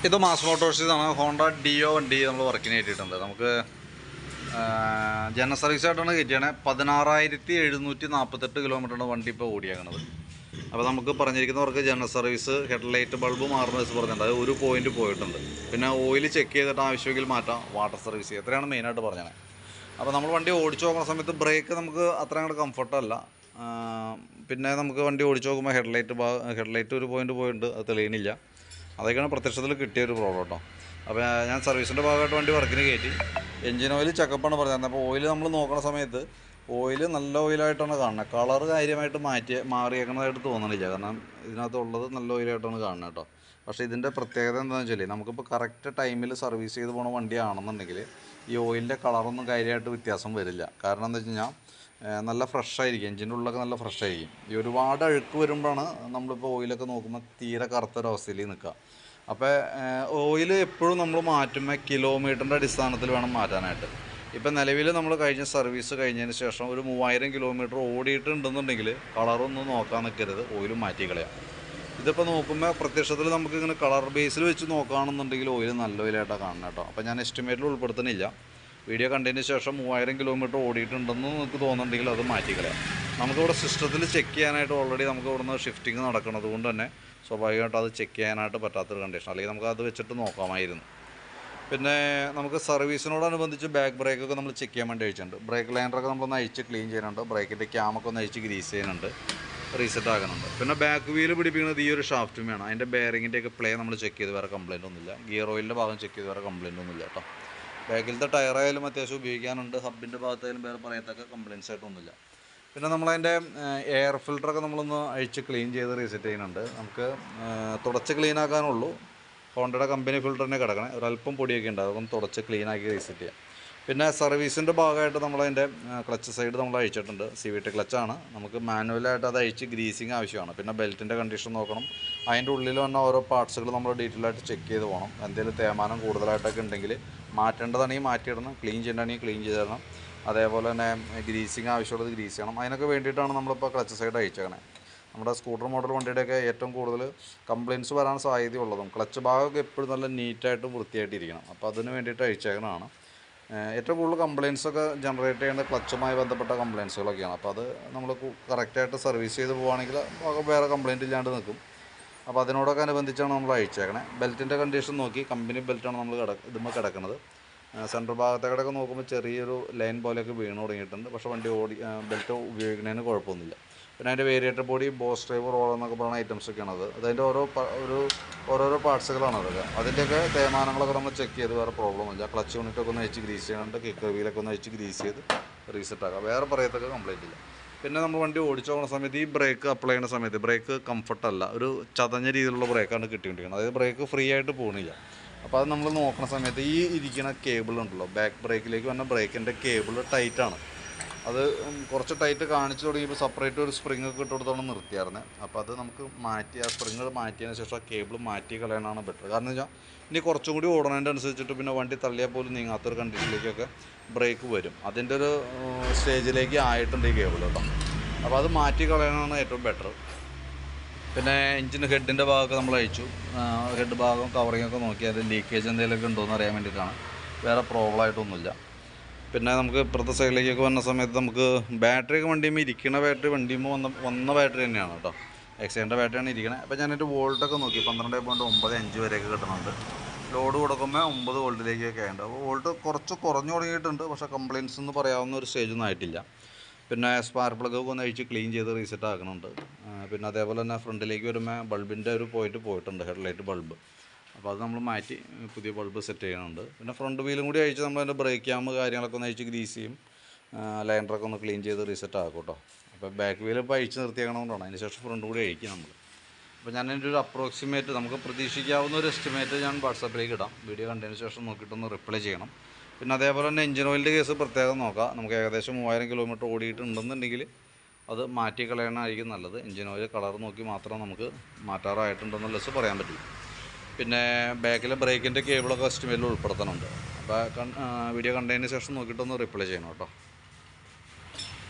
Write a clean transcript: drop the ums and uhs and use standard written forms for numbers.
ഇത് mass മോട്ടോഴ്സിന്നാണ്. Honda deo വണ്ടി നമ്മൾ വർക്കിന് കയറ്റിയിട്ടുണ്ട്. നമുക്ക് ജനറൽ സർവീസായിട്ടാണ് കയറ്റിയാണ്. 16,748 കിലോമീറ്ററാണ് വണ്ടി ഇപ്പോൾ ഓടിയാക്കണത്. അപ്പോൾ നമുക്ക് പറഞ്ഞിരിക്കുന്നവർക്ക് ജനറൽ സർവീസ്, ഹെഡ്ലൈറ്റ് ബൾബ് മാറുന്ന ദിവസം പറഞ്ഞിട്ടുണ്ട്. അത് ഒരു പോയിന്റ് പോയിട്ടുണ്ട്. പിന്നെ ഓയിൽ ചെക്ക് ചെയ്തിട്ട് ആവശ്യമെങ്കിൽ മാറ്റാം. വാട്ടർ സർവീസ് എത്രയാണ് മെയിനായിട്ട് പറഞ്ഞത്. അപ്പോൾ നമ്മൾ വണ്ടി ഓടിച്ചു നോക്കുന്ന സമയത്ത് ബ്രേക്ക് നമുക്ക് അത്ര അങ്ങോട്ട് കംഫർട്ടല്ല. പിന്നെ നമുക്ക് വണ്ടി ഓടിച്ചു നോക്കുമ്പോൾ ഹെഡ്ലൈറ്റ് ഒരു പോയിന്റ് പോയിട്ടുണ്ട്, അത് തെളിയുന്നില്ല. അതൊക്കെയാണ് പ്രത്യക്ഷത്തിൽ കിട്ടിയൊരു പ്രോബ്ലം കേട്ടോ. അപ്പോൾ ഞാൻ സർവീസിൻ്റെ ഭാഗമായിട്ട് വണ്ടി വർക്കിന് കയറ്റി. എൻജിൻ ഓയിൽ ചെക്കപ്പാണ് പറഞ്ഞത്. അപ്പോൾ ഓയിൽ നമ്മൾ നോക്കുന്ന സമയത്ത് ഓയിൽ നല്ല ഓയിലായിട്ടാണ് കാണുന്നത്. കളർ കാര്യമായിട്ട് മാറിയേക്കുന്നതായിട്ട് തോന്നണില്ല. കാരണം ഇതിനകത്തുള്ളത് നല്ല ഓയിലായിട്ടാണ് കാണുന്നത് കേട്ടോ. പക്ഷേ ഇതിൻ്റെ പ്രത്യേകത എന്താണെന്ന് വെച്ചാൽ നമുക്കിപ്പോൾ കറക്റ്റ് ടൈമിൽ സർവീസ് ചെയ്ത് പോകുന്ന വണ്ടിയാണെന്നുണ്ടെങ്കിൽ ഈ ഓയിലിൻ്റെ കളറൊന്നും കാര്യമായിട്ട് വ്യത്യാസം വരില്ല. കാരണം എന്താ വെച്ച് കഴിഞ്ഞാൽ നല്ല ഫ്രഷായിരിക്കും, എൻജിൻ്റെ ഉള്ളിലൊക്കെ നല്ല ഫ്രഷായിരിക്കും. ഈ ഒരുപാട് അഴുക്ക് വരുമ്പോഴാണ് നമ്മളിപ്പോൾ ഓയിലൊക്കെ നോക്കുമ്പോൾ തീരെ കറുത്തൊരവസ്ഥയിൽ നിൽക്കുക. അപ്പോൾ ഓയിൽ എപ്പോഴും നമ്മൾ മാറ്റുമ്പോൾ കിലോമീറ്ററിൻ്റെ അടിസ്ഥാനത്തിൽ വേണം മാറ്റാനായിട്ട്. ഇപ്പം നിലവിൽ നമ്മൾ കഴിഞ്ഞ സർവീസ് കഴിഞ്ഞതിന് ശേഷം ഒരു 3000 കിലോമീറ്റർ ഓടിയിട്ടുണ്ടെന്നുണ്ടെങ്കിൽ കളറൊന്നും നോക്കാൻ നിൽക്കരുത്, ഓയിൽ മാറ്റി കളയാം. ഇതിപ്പോൾ നോക്കുമ്പോൾ പ്രത്യക്ഷത്തിൽ നമുക്കിങ്ങനെ കളർ ബേസിൽ വെച്ച് നോക്കുകയാണെന്നുണ്ടെങ്കിൽ ഓയിൽ നല്ല ഓയിലായിട്ടാണ് കാണുന്നത് കേട്ടോ. അപ്പോൾ ഞാൻ എസ്റ്റിമേറ്റിൽ ഉൾപ്പെടുത്തുന്നില്ല. വീഡിയോ കണ്ടതിന് ശേഷം 3000 കിലോമീറ്റർ ഓടിയിട്ടുണ്ടെന്ന് നിങ്ങൾക്ക് തോന്നുന്നുണ്ടെങ്കിൽ അത് മാറ്റിക്കളയാം. നമുക്കിവിടെ സിസ്റ്റത്തിൽ ചെക്ക് ചെയ്യാനായിട്ട് ഓൾറെഡി നമുക്ക് ഇവിടുന്ന് ഷിഫ്റ്റിംഗ് നടക്കുന്നത് കൊണ്ട് തന്നെ സ്വാഭാവികമായിട്ട് അത് ചെക്ക് ചെയ്യാനായിട്ട് പറ്റാത്തൊരു കണ്ടീഷൻ. അല്ലെങ്കിൽ നമുക്ക് അത് വെച്ചിട്ട് നോക്കാമായിരുന്നു. പിന്നെ നമുക്ക് സർവീസിനോടനുബന്ധിച്ച് ബാക്ക് ബ്രേക്കൊക്കെ നമ്മൾ ചെക്ക് ചെയ്യാൻ വേണ്ടി അയച്ചിട്ടുണ്ട്. ബ്രേക്ക് ലൈനറൊക്കെ നമ്മളൊന്ന് അഴിച്ച് ക്ലീൻ ചെയ്യുന്നുണ്ട്. ബ്രേക്കിൻ്റെ ക്യാമൊക്കെ ഒന്ന് അഴിച്ച് ഗ്രീസ് ചെയ്യുന്നുണ്ട്, റീസെറ്റ് ആകുന്നുണ്ട്. പിന്നെ ബാക്ക് വീല് പിടിപ്പിക്കുന്നത് ഈ ഒരു ഷാഫ്റ്റുമാണ്. അതിൻ്റെ ബെയറിങ്ങിൻ്റെയൊക്കെ പ്ലേ നമ്മൾ ചെക്ക് ചെയ്ത് വേറെ കംപ്ലയിൻ്റ് ഒന്നുമില്ല. ഗിയർ ഓയിലിൻ്റെ ഭാഗം ചെക്ക് ചെയ്ത് വേറെ കംപ്ലയിൻ്റ് ഒന്നുമില്ല കേട്ടോ. ബാക്കിലത്തെ ടയറായാലും അത്യാവശ്യം ഉപയോഗിക്കാനുണ്ട്. ഹബിൻ്റെ ഭാഗത്തായാലും വേറെ പറയത്തക്ക കംപ്ലയിൻസ് ആയിട്ടൊന്നുമില്ല. പിന്നെ നമ്മളതിൻ്റെ എയർ ഫിൽറ്ററൊക്കെ നമ്മളൊന്ന് അഴിച്ച് ക്ലീൻ ചെയ്ത് റീസെറ്റ് ചെയ്യുന്നുണ്ട്. നമുക്ക് തുടച്ച് ക്ലീൻ ആക്കാനുള്ളൂ. ഹോണ്ടയുടെ കമ്പനി ഫിൽറ്റർ തന്നെ കിടക്കണേ. ഒരല്പം പൊടിയൊക്കെ ഉണ്ട്, അതൊക്കെ തുടച്ച് ക്ലീൻ ആക്കി റീസെറ്റ് ചെയ്യാം. പിന്നെ സർവീസിൻ്റെ ഭാഗമായിട്ട് നമ്മളതിൻ്റെ ക്ലച്ച് സൈഡ് നമ്മൾ അഴിച്ചിട്ടുണ്ട്. CVT ക്ലച്ചാണ്. നമുക്ക് മാനുവലായിട്ട് അത് അഴിച്ച് ഗ്രീസിങ് ആവശ്യമാണ്. പിന്നെ ബെൽറ്റിൻ്റെ കണ്ടീഷൻ നോക്കണം. അതിൻ്റെ ഉള്ളിൽ വന്ന ഓരോ പാർട്സുകൾ നമ്മൾ ഡീറ്റെയിൽ ആയിട്ട് ചെക്ക് ചെയ്ത് പോകണം. എന്തെങ്കിലും തേയ്മാനം കൂടുതലായിട്ടൊക്കെ ഉണ്ടെങ്കിൽ മാറ്റേണ്ടതാണെങ്കിൽ മാറ്റിയിടണം, ക്ലീൻ ചെയ്യേണ്ടതാണെങ്കിൽ ക്ലീൻ ചെയ്തിടണം. അതേപോലെ തന്നെ ഗ്രീസിങ് ആവശ്യമുള്ളത് ഗ്രീസ് ചെയ്യണം. അതിനൊക്കെ വേണ്ടിയിട്ടാണ് നമ്മളിപ്പോൾ ക്ലച്ച് സൈഡ് അഴിച്ചേക്കണേ. നമ്മുടെ സ്കൂട്ടർ മോഡൽ വണ്ടിയുടെയൊക്കെ ഏറ്റവും കൂടുതൽ കംപ്ലയിൻറ്റ്സ് വരാൻ സാധ്യതയുള്ളതും ക്ലച്ച് ഭാഗമൊക്കെ എപ്പോഴും നല്ല നീറ്റായിട്ട് വൃത്തിയായിട്ടിരിക്കണം. അപ്പോൾ അതിന് വേണ്ടിയിട്ട് അഴിച്ചേക്കണതാണ്. ഏറ്റവും കൂടുതൽ കംപ്ലയിൻസൊക്കെ ജനറേറ്റ് ചെയ്യുന്ന ക്ലച്ചുമായി ബന്ധപ്പെട്ട കംപ്ലയിൻസുകളൊക്കെയാണ്. അപ്പോൾ അത് നമ്മൾ കറക്റ്റായിട്ട് സർവീസ് ചെയ്ത് പോവുകയാണെങ്കിൽ വേറെ കംപ്ലയിൻ്റ് ഇല്ലാണ്ട് നിൽക്കും. അപ്പോൾ അതിനോടൊക്കെ അനുബന്ധിച്ചാണ് നമ്മൾ അഴിച്ചേക്കണേ. ബെൽറ്റിൻ്റെ കണ്ടീഷൻ നോക്കി, കമ്പനി ബെൽറ്റാണ് നമ്മൾ ഇതുമ്പോൾ കിടക്കുന്നത്. സെൻട്രൽ ഭാഗത്തേക്കൊക്കെ നോക്കുമ്പോൾ ചെറിയൊരു ലൈൻ പോലെയൊക്കെ വീണ് തുടങ്ങിയിട്ടുണ്ട്. പക്ഷേ വണ്ടി ബെൽറ്റ് ഉപയോഗിക്കുന്നതിന് കുഴപ്പമൊന്നുമില്ല. പിന്നെ അതിൻ്റെ variator body, boss driver, roller എന്നൊക്കെ പറയുന്ന ഐറ്റംസൊക്കെയാണ്. അതിൻ്റെ ഓരോരോ പാർട്സുകളാണ് അതൊക്കെ. അതിൻ്റെയൊക്കെ തേയ്മാനങ്ങളൊക്കെ നമ്മൾ ചെക്ക് ചെയ്ത് വേറെ പ്രോബ്ലമില്ല. ക്ലച്ച് യൂണിറ്റൊക്കെ ഒന്ന് അഴിച്ച് ഗ്രീസ് ചെയ്യാനുണ്ട്. കിക്കർ വീലൊക്കെ ഒന്ന് അഴിച്ച് ഗ്രീസ് ചെയ്ത് റീസെറ്റ് ആക്കാം. വേറെ പറയത്തൊക്കെ കംപ്ലൈൻറ്റ് ഇല്ല. പിന്നെ നമ്മൾ വണ്ടി ഓടിച്ചു പോകുന്ന സമയത്ത് ഈ ബ്രേക്ക് അപ്ലൈ ചെയ്യുന്ന സമയത്ത് ബ്രേക്ക് കംഫർട്ടല്ല, ഒരു ചതഞ്ഞ രീതിയിലുള്ള ബ്രേക്കാണ് കിട്ടിക്കൊണ്ടിരിക്കുന്നത്. അതായത് ബ്രേക്ക് ഫ്രീ ആയിട്ട് പോകുന്നില്ല. അപ്പോൾ അത് നമ്മൾ നോക്കുന്ന സമയത്ത് ഈ ഇരിക്കുന്ന കേബിൾ ഉണ്ടല്ലോ, ബാക്ക് ബ്രേക്കിലേക്ക് വന്ന ബ്രേക്കിൻ്റെ കേബിൾ ടൈറ്റാണ്. അത് കുറച്ച് ടൈറ്റ് കാണിച്ചു തുടങ്ങിയപ്പോൾ സെപ്പറേറ്റ് ഒരു സ്പ്രിങ് ഒക്കെ ഇട്ട് കൊടുത്താണ് നിർത്തിയായിരുന്നത്. അപ്പോൾ അത് നമുക്ക് മാറ്റി, ആ സ്പ്രിങ് മാറ്റിയതിന് ശേഷം ആ കേബിൾ മാറ്റി കളയാനാണ് ബെറ്റർ. കാരണം എന്ന് വെച്ചാൽ ഇനി കുറച്ചും കൂടി ഓടണതിൻ്റെ അനുസരിച്ചിട്ട് പിന്നെ വണ്ടി തള്ളിയാൽ പോലും നീങ്ങാത്തൊരു കണ്ടീഷനിലേക്കൊക്കെ ബ്രേക്ക് വരും. അതിൻ്റെ ഒരു സ്റ്റേജിലേക്ക് ആയിട്ടുണ്ട് ഈ കേബിൾ കേട്ടോ. അപ്പോൾ അത് മാറ്റി കളയാനാണ് ഏറ്റവും ബെറ്റർ. പിന്നെ എഞ്ചിൻ ഹെഡിൻ്റെ ഭാഗമൊക്കെ നമ്മൾ അഴിച്ചു. ഹെഡ് ഭാഗം കവറിങ്ങൊക്കെ നോക്കി അത് ലീക്കേജ് എന്തെങ്കിലുമൊക്കെ ഉണ്ടോയെന്ന് അറിയാൻ വേണ്ടിയിട്ടാണ്. വേറെ പ്രോബ്ലം ആയിട്ടൊന്നുമില്ല. പിന്നെ നമുക്ക് ഇപ്പുറത്തെ സൈഡിലേക്കൊക്കെ വന്ന സമയത്ത് നമുക്ക് ബാറ്ററിയൊക്കെ വണ്ടിയുമ്പോൾ ഇരിക്കുന്ന ബാറ്ററി വണ്ടിയുമ്പോൾ വന്ന ബാറ്ററി തന്നെയാണ് കേട്ടോ. എക്സൈൻ്റെ ബാറ്ററിയാണ് ഇരിക്കുന്നത്. അപ്പോൾ ഞാനൊരു വോൾട്ടൊക്കെ നോക്കി 12.95 വരെയൊക്കെ കിട്ടുന്നുണ്ട്. ലോഡ് കൊടുക്കുമ്പോൾ 9 വോൾട്ടിലേക്കൊക്കെ ആയിട്ടുണ്ട്. അപ്പോൾ വോൾട്ട് കുറച്ച് കുറഞ്ഞു തുടങ്ങിയിട്ടുണ്ട്. പക്ഷേ കംപ്ലയിൻസ് എന്ന് പറയാവുന്ന ഒരു സ്റ്റേജൊന്നും ആയിട്ടില്ല. പിന്നെ സ്പാർക്ക് പ്ലഗൊക്കെ ഒന്ന് അഴിച്ച് ക്ലീൻ ചെയ്ത് റീസെറ്റ് ആക്കുന്നുണ്ട്. പിന്നെ അതേപോലെ തന്നെ ഫ്രണ്ടിലേക്ക് വരുമ്പോൾ ബൾബിൻ്റെ ഒരു പോയിട്ടുണ്ട്, ഹെഡ്ലൈറ്റ് ബൾബ്. അപ്പോൾ അത് നമ്മൾ മാറ്റി പുതിയ ബൾബ് സെറ്റ് ചെയ്യുന്നുണ്ട്. പിന്നെ ഫ്രണ്ട് വീലും കൂടി അഴിച്ച് നമ്മൾ അതിൻ്റെ ബ്രേക്ക് ക്യാമ് കാര്യങ്ങളൊക്കെ ഒന്ന് അഴിച്ച് ഗ്രീസ് ചെയ്യും. ലൈനറൊക്കെ ഒന്ന് ക്ലീൻ ചെയ്ത് റീസെറ്റ് ആക്കും കേട്ടോ. അപ്പോൾ ബാക്ക് വീൽ ഇപ്പോൾ അഴിച്ച് നിർത്തിയേക്കണമെന്നാണ്. അതിന് ശേഷം ഫ്രണ്ട് കൂടി അഴിക്കും നമ്മൾ. അപ്പോൾ ഞാൻ എൻ്റെ ഒരു അപ്രോക്സിമേറ്റ്, നമുക്ക് പ്രതീക്ഷിക്കാവുന്ന ഒരു എസ്റ്റിമേറ്റ് ഞാൻ വാട്സാപ്പിലേക്ക് ഇടാം. വീഡിയോ കണ്ടതിന് ശേഷം നോക്കിയിട്ടൊന്ന് റിപ്ലൈ ചെയ്യണം. പിന്നെ അതേപോലെ തന്നെ എഞ്ചിൻ ഓയിലിൻ്റെ കേസ് പ്രത്യേകം നോക്കാം. നമുക്ക് ഏകദേശം 3000 കിലോമീറ്റർ ഓടിയിട്ടുണ്ടെന്നുണ്ടെങ്കിൽ അത് മാറ്റി കളയണമായിരിക്കും നല്ലത്. എഞ്ചിൻ ഓയിൽ കളർ നോക്കി മാത്രം നമുക്ക് മാറ്റാറായിട്ടുണ്ടെന്നുള്ള പറയാൻ പറ്റില്ല. പിന്നെ ബാക്കിലെ ബ്രേക്കിൻ്റെ കേബിളൊക്കെ എസ്റ്റിമേറ്റിൽ ഉൾപ്പെടുത്തണുണ്ട്. അപ്പോൾ വീഡിയോ കണ്ടതിന് ശേഷം നോക്കിയിട്ടൊന്ന് റിപ്ലൈ ചെയ്യണം കേട്ടോ.